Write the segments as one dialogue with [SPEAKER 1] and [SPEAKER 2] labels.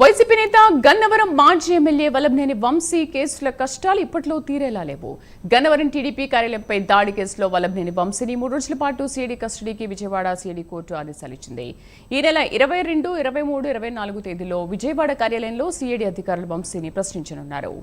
[SPEAKER 1] YCP నేత గన్నవరం మాజీ MLA Vallabhaneni Vamsi కేసుల కష్టాలు ఇప్పట్లో తీరేలా లేవు. గన్నవరం టీడీపీ కార్యాలయంపై దాడి కేసులో వల్లభనేని వంశీని 3 రోజుల పాటు సిఐడి కస్టడీకి విజయవాడ సిఐడి కోర్టు ఆదేశాలు ఇచ్చింది. ఈ నెల 22, 23, 24 తేదీల్లో విజయవాడ కార్యాలయంలో సిఐడి అధికారులు వంశీని ప్రశ్నించనున్నారు.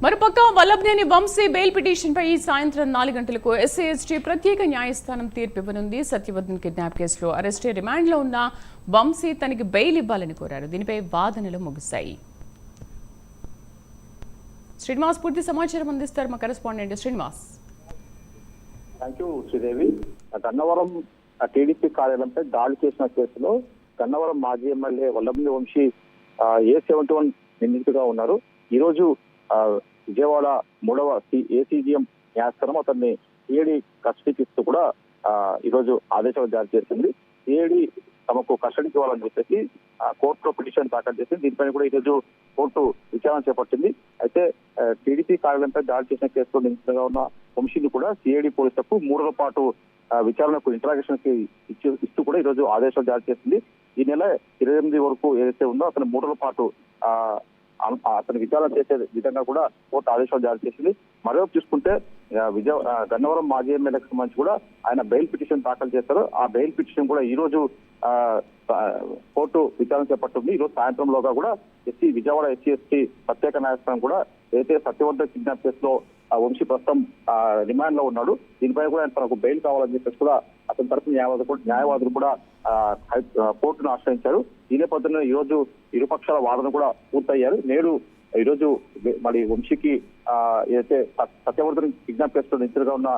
[SPEAKER 1] మరోపక్క వల్లభనేని వంశీ బెయిల్ పిటిషన్పై ఈ సాయంత్రం 4 గంటలకు ఎస్సీ ఎస్టీ ప్రత్యేక న్యాయస్థానం తీర్పు ఇవ్వనుంది. సత్యవర్ధన్ కిడ్నాప్ కేసులో అరెస్టే రిమాండ్లో ఉన్న వంశీ తనకి బెయిల్ ఇవ్వాలని కోరారు. దీనిపై వాదనలు ముగిశాయి. శ్రీనివాస్ పూర్తి సమాచారం అందిస్తారు మా correspondent Srinivas.
[SPEAKER 2] Thank you Sridevi. Gannavaram TDP కార్యాలయంపై దాడి చేసిన కేసులో గన్నవరం మాజీ ఎమ్మెల్యే వల్లభనేని వంశీ A71 నిందితుడిగా ఉన్నారు. ఈ రోజు విజయవాడ 3వ ఏసీజీఎం న్యాయస్థానం అతన్ని సిఐడి కస్టడీకి ఇస్తూ కూడా ఈరోజు ఆదేశాలు జారీ చేసింది. సిఐడి తమకు కస్టడీకి ఇవ్వాలని చెప్పేసి కోర్టులో పిటిషన్ దాఖలు చేసింది. దీనిపైన కూడా ఈరోజు కోర్టు విచారణ చేపట్టింది. అయితే టీడీపీ కార్యాలయంపై దాడి చేసిన కేసులో నిందితులుగా ఉన్న వంశీని కూడా సిఐడి పోలీసులకు 3 రోజుల పాటు విచారణకు ఇంటరాగేషన్ కి ఇస్తూ కూడా ఈరోజు ఆదేశాలు జారీ చేసింది. ఈ నెల 28 వరకు ఏదైతే ఉందో అతను 3 రోజుల పాటు అతను విచారణ చేసే విధంగా కూడా కోర్టు ఆదేశాలు జారీ చేసింది. మరోవైపు చూసుకుంటే గన్నవరం మాజీ ఎమ్మెల్యేకి సంబంధించి కూడా ఆయన బెయిల్ పిటిషన్ దాఖలు చేశారు. ఆ బెయిల్ పిటిషన్ కూడా ఈ రోజు కోర్టు విచారణ చేపట్టింది. ఈ రోజు సాయంత్రంలోగా కూడా విజయవాడ ఎస్సీ ఎస్టీ ప్రత్యేక న్యాయస్థానం కూడా ఏదైతే సత్యవర్ధన్ కిడ్నాప్ కేసులో వంశీ ప్రస్తుతం రిమాండ్ లో ఉన్నాడు. దీనిపై కూడా ఆయన తనకు బెయిల్ కావాలని చెప్పేసి కూడా అతని తరఫున న్యాయవాదులు కూడా కోర్టును ఆశ్రయించారు. ఈ నేపథ్యంలో ఈ రోజు ఇరుపక్షాల వాదన కూడా పూర్తయ్యారు. నేడు ఈ రోజు మరి వంశీకి ఏదైతే సత్యవర్ధన్ కిడ్నాప్ కేసులో నిందితులుగా ఉన్న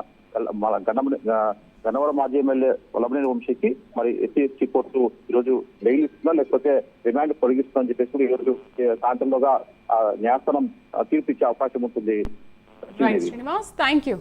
[SPEAKER 2] గన్నవరం మాజీ ఎమ్మెల్యే వల్లభనేని వంశీకి మరి ఎస్సీ ఎస్టీ కోర్టు ఈ రోజు బెయిల్ ఇస్తుందా లేకపోతే రిమాండ్ పొడిగిస్తుందని చెప్పేసి ఈ రోజు సాయంత్రంలోగా న్యాయస్థానం తీర్పు ఇచ్చే అవకాశం ఉంటుంది.
[SPEAKER 1] Thank you.